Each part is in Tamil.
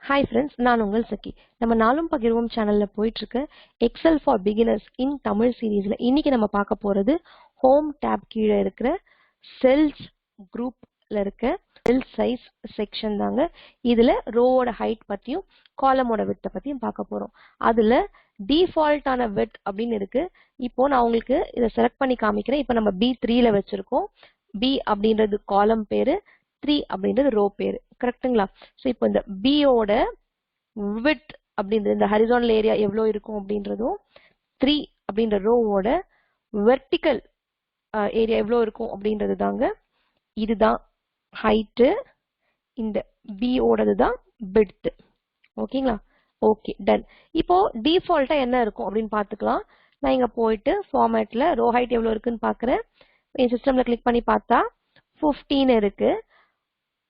Hi friends, நான் உங்கள் சக்கி. நம்ம நாளும் பகிர்வோம் சேனல்ல போயிட்டு இருக்க Excel for Beginners in Tamil சீரீஸ்ல இன்னைக்கு நம்ம பார்க்க போறது ஹோம் tab கீழே இருக்கிற செல்ஸ் குரூப்ல இருக்க செல் சைஸ் செக்ஷன் தாங்க. இதுல ரோவோட ஹைட் பத்தியும் காலமோட width பத்தியும் பார்க்க போறோம். அதுல டிஃபால்ட்டான width அப்படின்னு இருக்கு. இப்போ நான் உங்களுக்கு இதை செலக்ட் பண்ணி காமிக்கிறேன். இப்போ நம்ம B3ல வச்சிருக்கோம். B அப்படின்றது காலம் பேரு, 3 அப்படின்றது ரோ பேரு. கரெக்ட்டுங்களா? சோ இப்போ இந்த B ஓட width அப்படின்றது இந்த ஹரிசாண்டல் ஏரியா எவ்வளோ இருக்கும் அப்படின்றதும் 3 அப்படின்ற ரோவோட வெர்டிக்கல் ஏரியா எவ்வளோ இருக்கும் அப்படின்றது தாங்க. இதுதான் ஹைட்டு, இந்த B ஓடது தான் width. ஓகேங்களா? Okay, done. இப்போ டிஃபால்ட்டா என்ன இருக்கும் அப்படின்னு பார்த்துக்கலாம். நான் இங்க போயிட்டு ஃபார்மேட்ல ரோ ஹைட் எவ்வளோ இருக்குன்னு பார்க்குறேன். என் சிஸ்டம்ல கிளிக் பண்ணி பார்த்தா 15 இருக்கு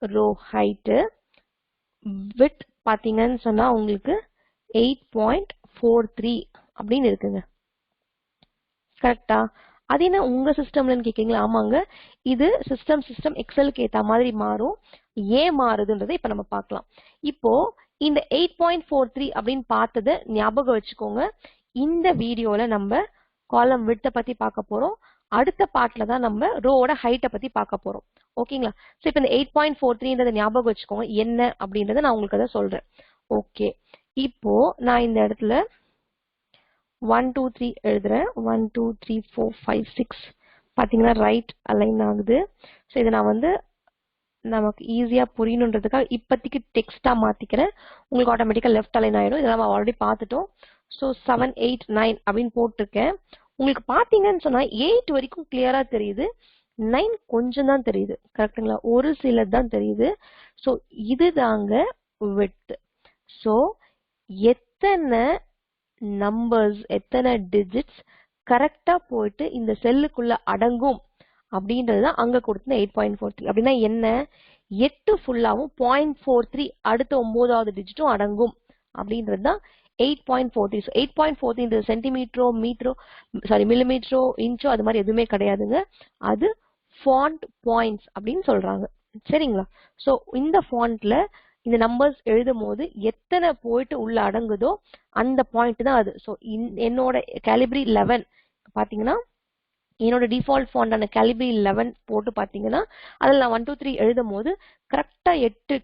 ரோ ஹைட்டு. width பாத்தீங்கன்னு சொன்னா உங்களுக்கு 8.43 அப்படின்னு இருக்குங்க. கரெக்டா? அது என்ன உங்க சிஸ்டம்லன்னு கேட்கீங்களா? ஆமாங்க, இது சிஸ்டம் எக்ஸலுக்கு ஏத்த மாதிரி மாறும். ஏன் மாறுதுன்றதை இப்ப நம்ம பார்க்கலாம். இப்போ இந்த 8.43 அப்படின்னு பார்த்ததை ஞாபகம் வச்சுக்கோங்க. இந்த வீடியோல நம்ம காலம் width பத்தி பார்க்க போறோம். அடுத்த பார்ட்ல தான் நம்ம ரோவோட ஹைட்டை பத்தி பார்க்க போறோம். ஓகேங்களா? சோ இப்போ இந்த 8.43ன்றதை ஞாபகம் வச்சுக்கோங்க என்ன அப்படின்றத நான் உங்களுக்கு அதை சொல்றேன். ஓகே, இப்போ நான் இந்த இடத்துல 1 2 3 எழுதுறேன். 1 2 3 4 5 6 பாத்தீங்கன்னா ரைட் அலைன் ஆகுது. சோ இதை நான் வந்து நமக்கு ஈஸியா புரியணுன்றதுக்காக இப்போதைக்கு டெக்ஸ்டா மாத்திக்கிறேன். உங்களுக்கு ஆட்டோமேட்டிக்கா லெஃப்ட் அலைன் ஆயிடும். இதெல்லாம் நம்ம ஆல்ரெடி பார்த்துட்டோம். ஸோ 7 8 9 அப்படின்னு போட்டிருக்கேன். உங்களுக்கு பாத்தீங்கன்னு சொன்னா 8 வரைக்கும் கிளியரா தெரியுது, 9 கொஞ்சம் தான் தெரியுது. கரெக்டுங்களா? ஒரு சிலது தான் தெரியுது. ஸோ இதுதாங்க width. ஸோ எத்தனை நம்பர்ஸ், எத்தனை டிஜிட்ஸ் கரெக்டா போயிட்டு இந்த செல்லுக்குள்ள அடங்கும் அப்படின்றதுதான் அங்க கொடுத்த 8.43. அப்படின்னா என்ன? 8 ஃபுல்லாவும் 0.43 அடுத்த 9வது டிஜிட்டும் அடங்கும் அப்படின்றது தான் 8.43. 8.43 சென்டிமீட்டரோ மீட்டரோ மில்லிமீட்டரோ இன்ச்சோ அது மாதிரி எதுவுமே கிடையாதுங்க. அது ஃபாண்ட் பாயிண்ட்ஸ் அப்படின்னு சொல்றாங்க. சரிங்களா? சோ இந்த ஃபாண்ட்ல இந்த நம்பர்ஸ் எழுதும் போது எத்தனை போயிட்டு உள்ள அடங்குதோ அந்த பாயிண்ட் தான் அது. ஸோ என்னோட கேலிபிரி 11 பாத்தீங்கன்னா, என்னோட டிஃபால்ட் ஃபாண்டான கேலிபிரி 11 போட்டு பாத்தீங்கன்னா அதில் நான் 1 2 3 எழுதும் போது கரெக்டா 8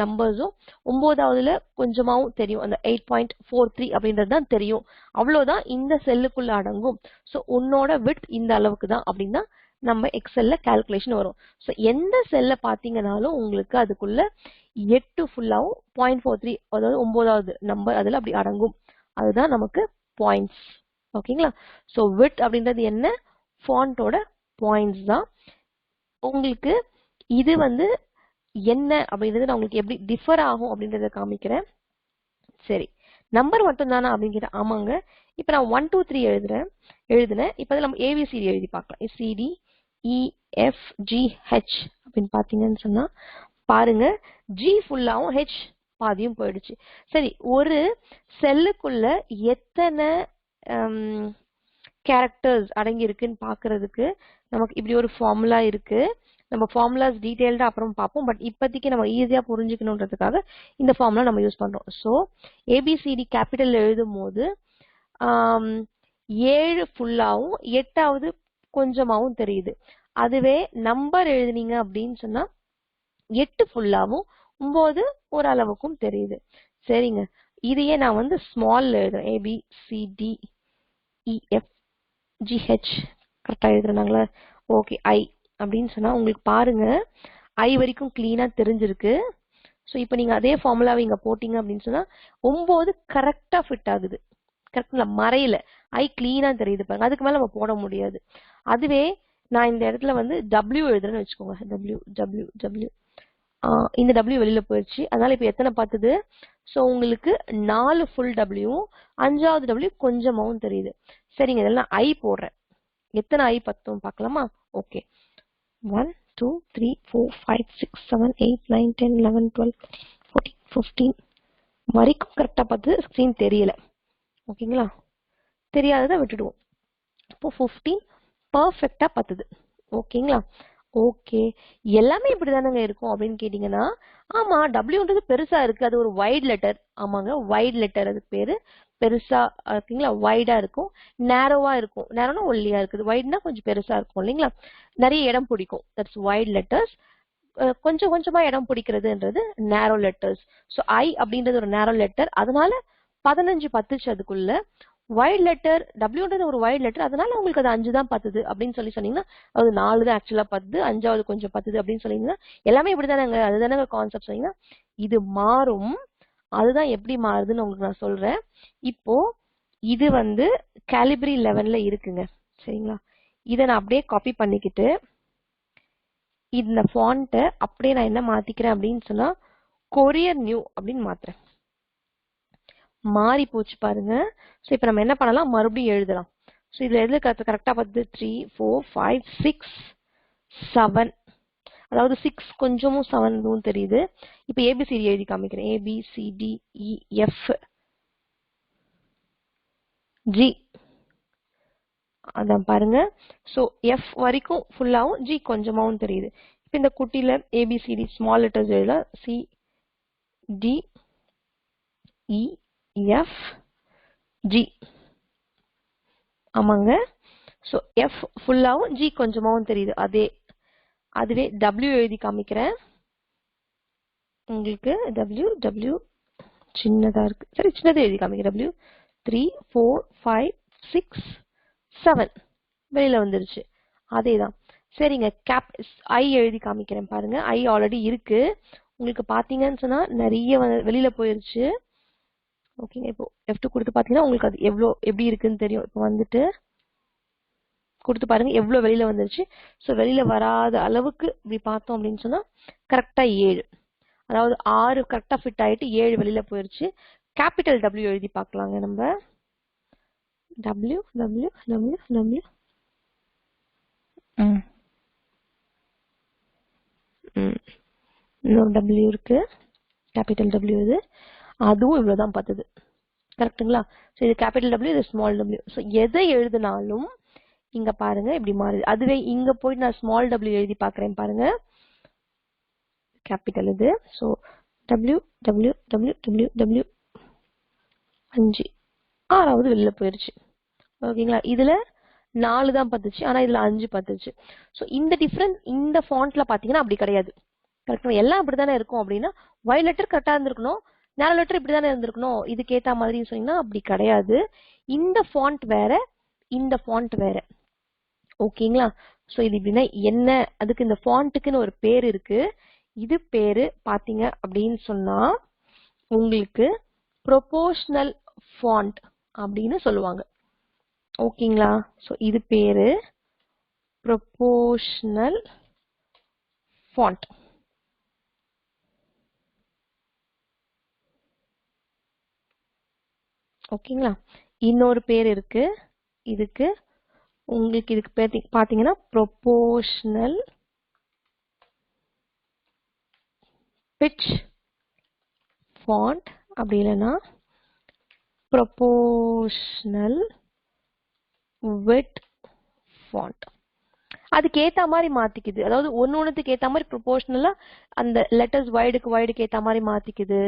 நம்பர்ஸும் 9வதுல கொஞ்சமாவும் தெரியும். அந்த 8.43 அப்படின்றது தான் தெரியும். அவ்வளவுதான் இந்த செல்லுக்குள்ள அடங்கும். ஸோ உன்னோட width இந்த அளவுக்கு தான் அப்படின்னா நம்ம எக்ஸல்ல கால்குலேஷன் வரும். ஸோ எந்த செல்ல பாத்தீங்கன்னாலும் உங்களுக்கு அதுக்குள்ள 8 ஃபுல்லாவும் 0.43 அதாவது 9வது நம்பர் அதுல அப்படி அடங்கும். அதுதான் நமக்கு பாயிண்ட்ஸ். ஓகேங்களா? ஸோ width அப்படின்றது என்ன? ஃபாண்டோட பாயிண்ட்ஸ் தான். உங்களுக்கு இது வந்து என்ன அப்படின்றது நான் உங்களுக்கு எப்படி டிஃபர் ஆகும் அப்படின்றத காமிக்கிறேன். சரி, நம்பர் மட்டும் தானா அப்படின்னு கேட்டா ஆமாங்க. இப்போ நான் 1 2 3 எழுதுனேன். இப்போ நம்ம ஏபிசிடி எழுதி பார்க்கலாம். சிடி இஎஃப் ஜி ஹெச் அப்படின்னு பாத்தீங்கன்னு சொன்னா பாருங்க, ஜி ஃபுல்லாவும் ஹெச் பாதியும் போயிடுச்சு. சரி, ஒரு செல்லுக்குள்ள எத்தனை கேரக்டர்ஸ் அடங்கி இருக்குன்னு பாக்குறதுக்கு நமக்கு இப்படி ஒரு ஃபார்முலா இருக்கு. நம்ம ஃபார்முலாஸ் டீடைல்டா அப்புறம் பார்ப்போம். பட் இப்போதைக்கு நம்ம ஈஸியா புரிஞ்சுக்கணுன்றதுக்காக இந்த ஃபார்முலா நம்ம யூஸ் பண்றோம். ஸோ ஏபிசிடி கேபிட்டல் எழுதும் போது 7 ஃபுல்லாவும் 8வது கொஞ்சமாவும் தெரியுது. அதுவே நம்பர் எழுதுனீங்க அப்படின்னு சொன்னா 8 ஃபுல்லாவும் 9 ஓரளவுக்கும் தெரியுது. சரிங்க, இதையே நான் வந்து ஸ்மால் எழுதுறேன். ஏபிசிடி இஎஃப் ஜிஹெச் கரெக்டா எழுதுறாங்களா? ஓகே, ஐ அப்படின்னு சொன்னா உங்களுக்கு பாருங்க ஐ வரைக்கும் கிளீனா தெரிஞ்சிருக்கு. ஸோ இப்போ நீங்க அதே ஃபார்முலாவை இங்க போட்டீங்க அப்படின்னு சொன்னா 9 கரெக்டா ஃபிட் ஆகுது. கரெக்ட்ல மறையில ஐ கிளீனா தெரியுது பாருங்க. அதுக்கு மேல நம்ம போட முடியாது. அதுவே நான் இந்த இடத்துல வந்து W எழுதுறேன்னு வச்சுக்கோங்க. W இந்த W வெளியில போயிடுச்சு. அதனால இப்ப எத்தனை பார்த்தது? ஸோ உங்களுக்கு 4 ஃபுல் டபிள்யூவும் 5வது W கொஞ்சமாவும் தெரியுது. சரிங்க, இதெல்லாம் ஐ போடுறேன். எத்தனை ஐ பத்தும் பார்க்கலாமா? ஓகே, 1 2 3 4 5 6 7 8 9 10 11 12 14 15 வரைக்கும் கரெக்டா பார்த்து ஸ்கிரீன் தெரியல. ஓகேங்களா? தெரியாததை விட்டுடுவோம். இப்போ 15 பர்ஃபெக்டா பத்துது. ஓகேங்களா? ஓகே, எல்லாமே இப்படிதானங்க இருக்கும் அப்படின்னு கேட்டீங்கன்னா, ஆமா டபிள்யூன்றது பெருசா இருக்கு, அது ஒரு வைட் லெட்டர். ஆமாங்க, வைட் லெட்டர், அதுக்கு பேரு பெருசா இருக்குங்களா, வைடா இருக்கும். நேரோவா இருக்கும், நேரோனா ஒல்லியா இருக்குது, வைட்னா கொஞ்சம் பெருசா இருக்கும் இல்லைங்களா, நிறைய இடம் பிடிக்கும். That's wide letters. கொஞ்சம் கொஞ்சமா இடம் பிடிக்கிறதுன்றது நேரோ லெட்டர்ஸ். ஸோ ஐ அப்படின்றது ஒரு நேரோ லெட்டர், அதனால 15 பத்துச்சு அதுக்குள்ள. வைட் லெட்டர் டபிள்யூன்றது ஒரு வைட் லெட்டர், அதனால உங்களுக்கு அது 5 தான் பத்துது அப்படின்னு சொன்னீங்கன்னா, அது 4 தான் ஆக்சுவலா பத்துது, 5வது கொஞ்சம் பத்துது அப்படின்னு சொன்னீங்கன்னா, எல்லாமே இப்படிதானங்க, அதுதானங்க கான்செப்ட் சொன்னீங்கன்னா, இது மாறும். அதுதான் எப்படி மாறுதுன்னு உங்களுக்கு நான் சொல்றேன். இப்போ இது வந்து கேலிபரி 11ல இருக்குங்க, சரிங்களா. இதை நான் அப்படியே காப்பி பண்ணிக்கிட்டு இந்த ஃபாண்ட்டை அப்படியே நான் என்ன மாத்திக்கிறேன் அப்படின்னு சொன்னா, கொரியர் நியூ அப்படின்னு மாத்துறேன். மாறி போச்சு பாருங்க. ஸோ இப்போ நம்ம என்ன பண்ணலாம், மறுபடியும் எழுதலாம். ஸோ இதுல எதுல கரெக்டா பார்த்து 3 4 5 6 7, அதாவது 6 கொஞ்சமும் 7 தெரியுது. இப்போ ஏபிசிடி எழுதி காமிக்கிறேன். ABCDEF G, அதான் பாருங்க. ஸோ எஃப் வரைக்கும் ஃபுல்லாவும், ஜி கொஞ்சமாவும் தெரியுது. இப்போ இந்த குட்டியில ஏபிசிடி ஸ்மால் லெட்டர்ஸ் எழுதலாம். CDEF G, ஆமாங்க. ஸோ எஃப் ஃபுல்லாவும், ஜி கொஞ்சமாவும் தெரியுது. அதுவே டபிள்யூ எழுதி காமிக்கிறேன் உங்களுக்கு. டபிள்யூ சின்னதா இருக்கு, சரி சின்னதே எழுதி காமிக்கிறேன். டபிள்யூ 3 4 5 6 7 வெளியில வந்துருச்சு. அதேதான். சரிங்க, கேப் ஐ எழுதி காமிக்கிறேன் பாருங்க. ஐ ஆல்ரெடி இருக்கு, உங்களுக்கு பாத்தீங்கன்னு சொன்னா நிறைய வெளியில போயிருச்சு. ஓகேங்க, இப்போ F2 கொடுத்து பாத்தீங்கன்னா உங்களுக்கு அது எப்படி இருக்குன்னு தெரியும். இப்போ வந்துட்டு கொடுத்து பாருங்க எவ்வளவு வெளியில வந்துருச்சு. ஸோ வெளியில வராத அளவுக்கு இப்படி பார்த்தோம் அப்படின்னு சொன்னா கரெக்டா 7, அதாவது 6 கரெக்டா ஃபிட் ஆயிட்டு 7 வெளியில போயிருச்சு. கேபிட்டல் W எழுதி பார்க்கலாங்க நம்ம. W W W W இன்னொரு W இருக்கு, கேபிட்டல் W இது, அதுவும் இவ்வளவுதான் பார்த்தது. கரெக்டுங்களா. ஸோ இது கேபிட்டல் W, இது ஸ்மால் W. ஸோ எதை எழுதினாலும் இங்க பாருங்க இப்படி மாறுது. அதுவே இங்க போயிட்டு நான் ஸ்மால் W எழுதி பார்க்கறேன் பாருங்க, கேபிட்டல் இது. So W W W W W 5, 6வது வெளியில போயிருச்சு. ஓகேங்களா, இதுல 4 தான் பத்துச்சு, ஆனா இதுல 5 பத்துச்சு. ஸோ இந்த டிஃபரன்ஸ் இந்த ஃபாண்ட்ல பாத்தீங்கன்னா அப்படி கிடையாது. கரெக்டா, எல்லாம் அப்படித்தானே இருக்கும். அப்படின்னா ஒய் லெட்டர் கரெக்டா இருந்திருக்கணும், நேரோ லெட்டர் இப்படிதானே இருந்திருக்கணும், இதுக்கு ஏத்த மாதிரி சொன்னீங்கன்னா அப்படி கிடையாது. இந்த ஃபாண்ட் வேற, இந்த ஃபாண்ட் வேற. ஓகேங்களா. ஸோ இது இப்படின்னா என்ன, அதுக்கு இந்த ஃபாண்ட்டுக்குன்னு ஒரு பேர் இருக்கு. இது பேரு பாத்தீங்க அப்படின்னு சொன்னா உங்களுக்கு ப்ரொபோர்ஷனல் ஃபாண்ட் அப்படின்னு சொல்லுவாங்க. ஓகேங்களா. ஸோ இது பேரு ப்ரொபோர்ஷனல் ஃபாண்ட். ஓகேங்களா. இன்னொரு பேர் இருக்கு இதுக்கு, உங்களுக்கு இதுக்கு பேர் பாத்தீங்கன்னா ப்ரொபோர்ஷனல் பிட்ச் ஃபாண்ட், அப்படி இல்லைன்னா ப்ரொபோர்ஷனல் விட்த் ஃபாண்ட். அதுக்கு ஏத்த மாதிரி மாத்திக்குது, அதாவது ஒண்ணுக்கு ஏத்த மாதிரி ப்ரொபோர்ஷனலா அந்த லெட்டர்ஸ் வைடுக்கு ஏத்த மாதிரி மாத்திக்குது,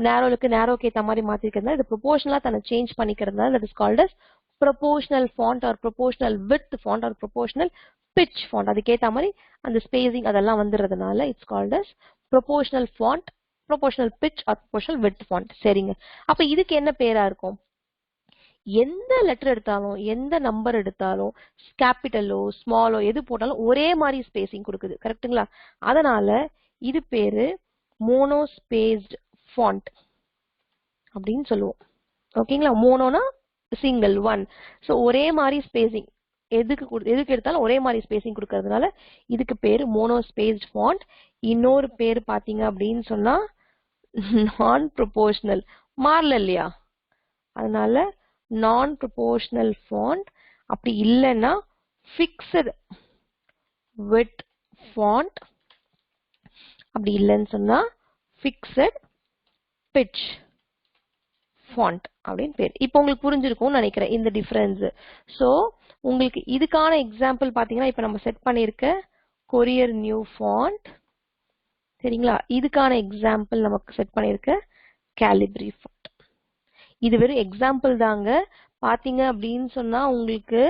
நேரோக்கு ஏத்த மாதிரி மாத்திக்கிறதுனால இது ப்ரொபோர்ஷனலா தன்னை சேஞ்ச் பண்ணிக்கிறதுனால that is called as proportional font or proportional width font or proportional pitch font. அதுக்கு ஏத்த மாதிரி அந்த ஸ்பேசிங் அதெல்லாம் வந்துறதுனால it's called as proportional font, proportional pitch or proportional width font. சரிங்க, அப்ப இதுக்கு என்ன பேரா இருக்கும், எந்த லெட்டர் எடுத்தாலும் எந்த நம்பர் எடுத்தாலும் கேபிட்டலோ ஸ்மாலோ எது போட்டாலும் ஒரே மாதிரி ஸ்பேசிங் கொடுக்குது. கரெக்ட்டுங்களா. அதனால இது பேரு மோனோஸ்பேஸ்ட் ஃபாண்ட் அப்படின்னு சொல்லுவோம். ஓகேங்களா. மோனோனா சிங்கிள், ஒன். ஸோ ஒரே மாதிரி ஸ்பேசிங் எதுக்கு எடுத்தாலும் ஒரே மாதிரி ஸ்பேசிங் கொடுக்கறதுனால இதுக்கு பேரு மோனோஸ்பேஸ்ட் ஃபாண்ட். இன்னொரு பேரு பாத்தீங்க அப்படின்னு சொன்னா நான் ப்ரொபோர்ஷனல், மாறல இல்லையா, அதனால நான் ப்ரொபோர்ஷனல் ஃபாண்ட். அப்படி இல்லைன்னா ஃபிக்ஸட் விட்த் ஃபாண்ட், அப்படி இல்லைன்னு சொன்னா ஃபிக்ஸட் பிட்ச் ஃபாண்ட் அப்படின்னு பேர். இப்போ உங்களுக்கு புரிஞ்சிருக்கும்னு நினைக்கிறேன் இந்த டிஃபரன்ஸ். ஸோ உங்களுக்கு இதுக்கான எக்ஸாம்பிள் பாத்தீங்கன்னா இப்ப நம்ம செட் பண்ணிருக்க courier new font. சரிங்களா? இதுக்கான எக்ஸாம்பிள் நமக்கு செட் பண்ணிருக்க Calibri font. இது வெறும் எக்ஸாம்பிள் தாங்க. பாத்தீங்க அப்படின்னு சொன்னா உங்களுக்கு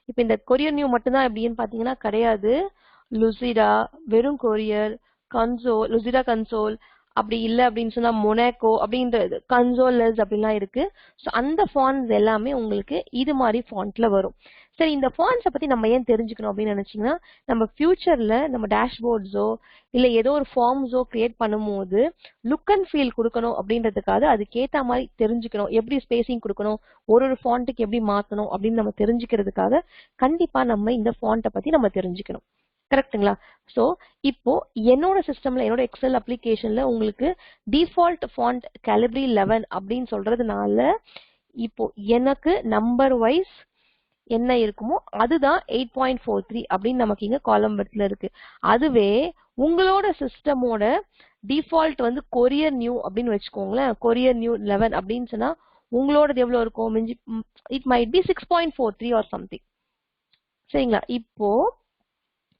இப்ப இந்த courier new மட்டும் தான் எப்படின்னு பாத்தீங்கன்னா கிடையாது. Lucida, வெறும் courier, console, Lucida console, அப்படி இல்ல அப்படின்னு சொன்னா Monaco அப்படின்றது consoleless அப்படிலாம் இருக்கு. சோ அந்த fonts எல்லாமே உங்களுக்கு இது மாதிரி fontல வரும். சரி, இந்த fonts பத்தி நம்ம ஏன் தெரிஞ்சுக்கணும் அப்படின்னு நினைச்சீங்கன்னா நம்ம ஃபியூச்சர்ல நம்ம டேஷ்போர்ட்ஸோ இல்ல ஏதோ ஒரு ஃபார்ம்ஸோ கிரியேட் பண்ணும்போது லுக் அண்ட் ஃபீல் கொடுக்கணும் அப்படின்றதுக்காக அதுக்கேத்த மாதிரி தெரிஞ்சுக்கணும். எப்படி ஸ்பேசிங் கொடுக்கணும், ஒரு ஃபாண்ட்டுக்கு எப்படி மாத்தணும் அப்படின்னு நம்ம தெரிஞ்சுக்கிறதுக்காக கண்டிப்பா நம்ம இந்த ஃபாண்ட்டை பத்தி நம்ம தெரிஞ்சுக்கணும். கரெக்ட்டுங்களா? சோ இப்போ என்னோட சிஸ்டம்ல என்னோட எக்ஸல் அப்ளிகேஷன்ல உங்களுக்கு டிஃபால்ட் ஃபாண்ட் Calibri 11 அப்படின்னு சொல்றதுனால இப்போ எனக்கு நம்பர் வைஸ் என்ன இருக்குமோ அதுதான் 8.43 அப்படின்னு நமக்கு இங்க காலம் விட்த்ல இருக்கு. அதுவே உங்களோட சிஸ்டமோட டிஃபால்ட் வந்து courier new அப்படின்னு வச்சுக்கோங்களேன். courier new 11 அப்படின்னு சொன்னா உங்களோடது எவ்வளவு இருக்கும்? it might be 6.43 or something. சரிங்களா? இப்போ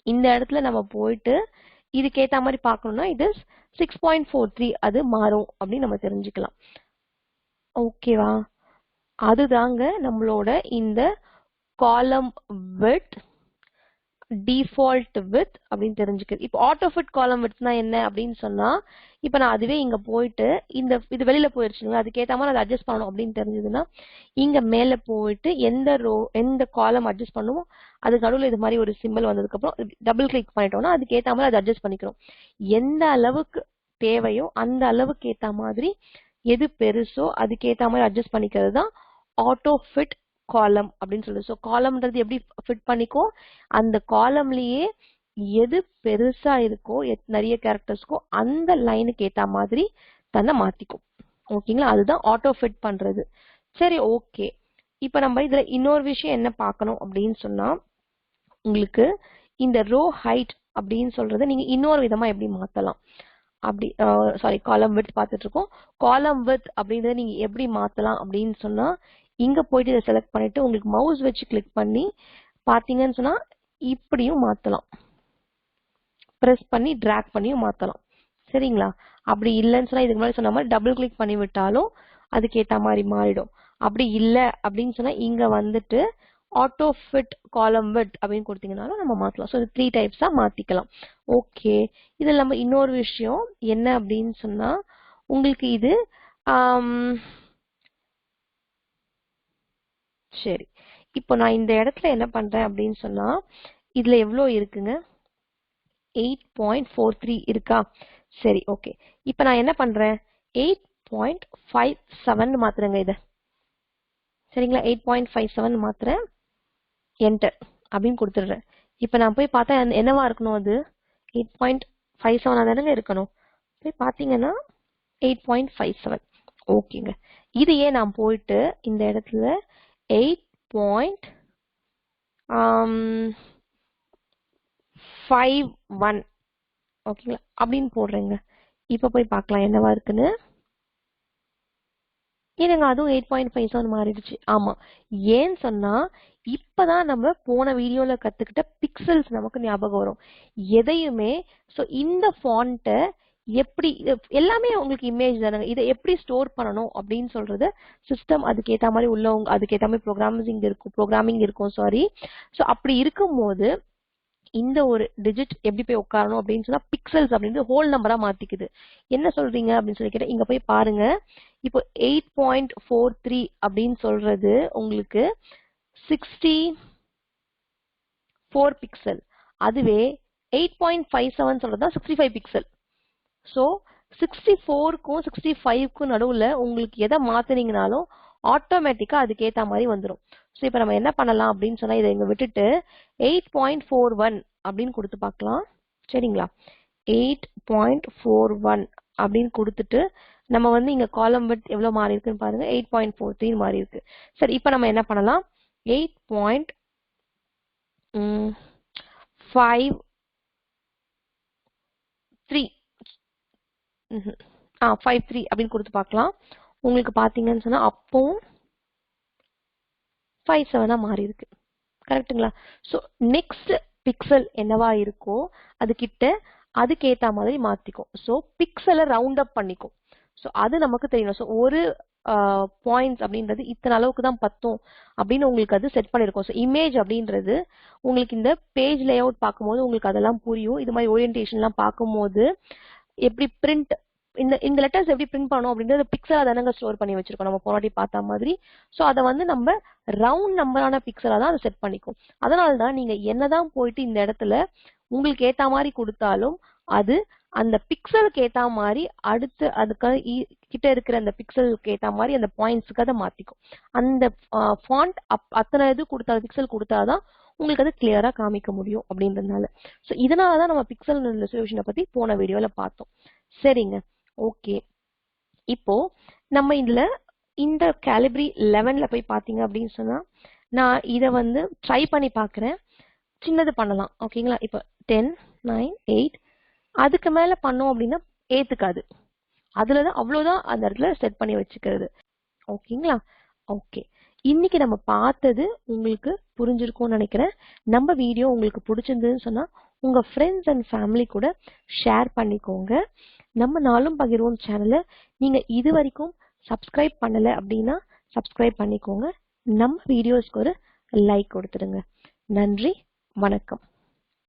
இந்த இடத்துல நம்ம போயிட்டு இதுக்கு ஏத்த மாதிரி பார்க்கணும்னா இது 6.43 அது மாறும் அப்படின்னு நம்ம தெரிஞ்சுக்கலாம். ஓகேவா? அதுதாங்க நம்மளோட இந்த காலம் width default width அப்படின்னு தெரிஞ்சுக்கிறது. இப்போ Autofit Column Widthனா என்ன அப்படின்னு சொன்னா இப்போ நான் அதுவே இங்க போயிட்டு இது வெளியில போயிருச்சுங்களா, அதுக்கு ஏத்த மாதிரி அதை அட்ஜஸ்ட் பண்ணணும் அப்படின்னு தெரிஞ்சதுன்னா இங்க மேல போயிட்டு எந்த காலம் அட்ஜஸ்ட் பண்ணுமோ அதுக்கு நடுவில் இது மாதிரி ஒரு சிம்பிள் வந்ததுக்கு அப்புறம் டபுள் கிளிக் பண்ணிட்டோம்னா அதுக்கு ஏத்த மாதிரி அதை அட்ஜஸ்ட் பண்ணிக்கிறோம். எந்த அளவுக்கு தேவையோ அந்த அளவுக்கு ஏத்த மாதிரி எது பெருசோ அதுக்கு ஏத்த மாதிரி அட்ஜஸ்ட் பண்ணிக்கிறது தான் Autofit காலம் அப்படின்னு சொல்லுது. சோ காலம்ன்றது எப்படி ஃபிட் பண்ணிக்கோ, அந்த காலம்லயே எது பெருசா இருக்கோ நிறைய கேரக்டர்ஸ்க்கோ அந்த லைனுக்கு ஏத்த மாதிரி தன்னை மாத்திக்கும். ஓகேங்களா? அதுதான் ஆட்டோ ஃபிட் பண்றது. சரி, ஓகே. இப்ப நம்ம இதுல இன்னொரு விஷயம் என்ன பார்க்கணும் அப்படின்னு சொன்னா உங்களுக்கு இந்த ரோ ஹைட் அப்படின்னு சொல்றதை நீங்க இன்னொரு விதமா எப்படி மாத்தலாம் அப்படி காலம் விட்த் பார்த்துட்டு இருக்கோம். காலம் விட்த் அப்படின்றத நீங்க எப்படி மாத்தலாம் அப்படின்னு சொன்னா இங்க போயிட்டு இதை செலக்ட் பண்ணிட்டு உங்களுக்கு மவுஸ் வச்சு கிளிக் பண்ணி பாத்தீங்கன்னு சொன்னா இப்படியும் மாத்தலாம். பிரஸ் பண்ணி டிராக் பண்ணியும் மாத்தலாம். சரிங்களா? அப்படி இல்லைன்னு சொன்னா இதுக்கு முன்னாடி சொன்ன மாதிரி டபுள் கிளிக் பண்ணி விட்டாலும் அதுக்கு ஏத்த மாதிரி மாறிடும். அப்படி இல்ல அப்படின்னு சொன்னா இங்க வந்துட்டு Autofit Column Width அப்படின்னு கொடுத்தீங்கன்னாலும் நம்ம மாத்தலாம். ஸோ இது 3 டைப்ஸா மாத்திக்கலாம். ஓகே, இதுல நம்ம இன்னொரு விஷயம் என்ன அப்படின்னு சொன்னா உங்களுக்கு இது சரி, இப்போ நான் இந்த இடத்துல என்ன பண்றேன் அப்படின்னு சொன்னா இதுல எவ்வளவு இருக்குங்க? 8.43 இருக்கா? சரி, ஓகே. இப்போ நான் என்ன பண்றேன்? 8.57 மாத்துறேங்க இத. சரிங்களா? 8.57 மாத்துறேன். என்டர் அப்படின்னு கொடுத்துடுறேன். இப்போ நான் போய் பார்த்தா என்னவா இருக்கணும்? அது 8.57 தானங்க இருக்கணும். போய் பாத்தீங்கன்னா 8.57. ஓகேங்க. இதையே நான் போயிட்டு இந்த இடத்துல 8.51 ஓகேங்களா அப்படின்னு போடுறேங்க. இப்ப போய் பார்க்கலாம் என்னவா இருக்குன்னு. ஏனுங்க அதுவும் 8.57 மாறிடுச்சு. ஆமா, ஏன்னு சொன்னா இப்பதான் நம்ம போன வீடியோல கத்துக்கிட்ட பிக்சல்ஸ் நமக்கு ஞாபகம் வரும். எதையுமே இந்த ஃபாண்ட்டை எப்படி எல்லாமே உங்களுக்கு இமேஜ் தானங்க, இதை எப்படி ஸ்டோர் பண்ணணும் அப்படின்னு சொல்றது சிஸ்டம் அதுக்கேற்ற மாதிரி உள்ளவங்க அதுக்கேற்ற மாதிரி ப்ரோக்ராமிங் இருக்கும். சாரி. ஸோ அப்படி இருக்கும்போது இந்த ஒரு டிஜிட் எப்படி போய் உட்காரணும் அப்படின்னு சொன்னா பிக்சல்ஸ் அப்படின்னு ஹோல் நம்பரா மாத்திக்குது. என்ன சொல்றீங்க அப்படின்னு சொல்லி கேட்டா இங்க போய் பாருங்க. இப்போ 8.43 அப்படின்னு சொல்றது உங்களுக்கு 64 பிக்சல். அதுவே 8.57 சொல்றதுதான் 65 பிக்சல். சோ 64க்கும் 65க்கும் நடுவுல உங்களுக்கு எதை மாத்தினீங்கனாலும் ஆட்டோமேட்டிக்கா அதுக்கு ஏத்த மாதிரி வந்துடும். சோ இப்ப நம்ம என்ன பண்ணலாம் அப்படின்னு சொன்னா இதை இங்க விட்டுட்டு 8.41 அப்படின்னு கொடுத்து பார்க்கலாம். சரிங்களா? 8.41 அப்படின்னு கொடுத்துட்டு நம்ம வந்து இங்க காலம் விட்த் எவ்வளவு மாறி இருக்குன்னு பாருங்க. 8.43 மாறி இருக்கு. சரி, இப்ப நம்ம என்ன பண்ணலாம்? 8.53 அப்படின்னு கொடுத்து பார்க்கலாம். உங்களுக்கு பாத்தீங்கன்னு சொன்னா அப்பவும் 57 மாறி இருக்கு. கரெக்ட்டுங்களா? சோ நெக்ஸ்ட் பிக்சல் என்னவா இருக்கோ அது கிட்ட அதுக்கு ஏத்த மாதிரி மாத்திக்கும். சோ பிக்சலை ரவுண்ட் அப் பண்ணிக்கும். சோ அது நமக்கு தெரியணும். சோ ஒரு பாயிண்ட்ஸ் அப்படின்றது இத்தனை அளவுக்கு தான் பத்தும் அப்படின்னு உங்களுக்கு அது செட் பண்ணிருக்கும். ஸோ இமேஜ் அப்படின்றது உங்களுக்கு இந்த பேஜ் லே அவுட் பார்க்கும்போது உங்களுக்கு அதெல்லாம் புரியும். இது மாதிரி ஓரியன்டேஷன்லாம் பார்க்கும்போது எப்படி பிரிண்ட் இந்த லெட்டர்ஸ் எப்படி பிரிண்ட் பண்ணணும் அப்படின்றது பிக்சலா தானங்க ஸ்டோர் பண்ணி வச்சிருக்கோம் நம்ம போராட்டி பார்த்த மாதிரி. ஸோ அதை வந்து நம்ம ரவுண்ட் நம்பரான பிக்சலா தான் அதை செட் பண்ணிக்கும். அதனால தான் நீங்க என்னதான் போயிட்டு இந்த இடத்துல உங்களுக்கு ஏத்த மாதிரி கொடுத்தாலும் அது அந்த பிக்சலுக்கு ஏத்த மாதிரி அடுத்து அதுக்கு கிட்ட இருக்கிற அந்த பிக்சலுக்கு ஏத்த மாதிரி அந்த பாயிண்ட்ஸ்க்கு அதை மாத்திக்கும். அந்த ஃபாண்ட் அத்தனை இது கொடுத்தா பிக்சல் கொடுத்தாதான் உங்களுக்கு அது கிளியரா காமிக்க முடியும் அப்படின்றதுனால. ஸோ இதனாலதான் நம்ம பிக்சல் ரெசல்யூஷனை பத்தி போன வீடியோல பார்த்தோம். சரிங்க, ஓகே. இப்போ நம்ம இதுல இந்த கேலிபரி 11ல போய் பாத்தீங்க அப்படின்னு சொன்னா நான் இதை வந்து ட்ரை பண்ணி பாக்குறேன். சின்னது பண்ணலாம், ஓகேங்களா? இப்போ 10, 9, 8 அதுக்கு மேல பண்ணோம் அப்படின்னா ஏத்துக்காது. அதுலதான் அவ்வளவுதான் அந்த இடத்துல செட் பண்ணி வச்சுக்கிறது, ஓகேங்களா? ஓகே, இன்னைக்கு நம்ம பார்த்தது உங்களுக்கு புரிஞ்சிருக்கும்னு நினைக்கிறேன். நம்ம வீடியோ உங்களுக்கு பிடிச்சிருந்ததுன்னு சொன்னா உங்க ஃப்ரெண்ட்ஸ் அண்ட் ஃபேமிலி கூட ஷேர் பண்ணிக்கோங்க. நம்ம நாளும் பகிர்வோம் சேனலை நீங்க இது வரைக்கும் சப்ஸ்கிரைப் பண்ணல அப்படின்னா சப்ஸ்கிரைப் பண்ணிக்கோங்க. நம்ம வீடியோஸ்க்கு ஒரு லைக் கொடுத்துடுங்க. நன்றி, வணக்கம்.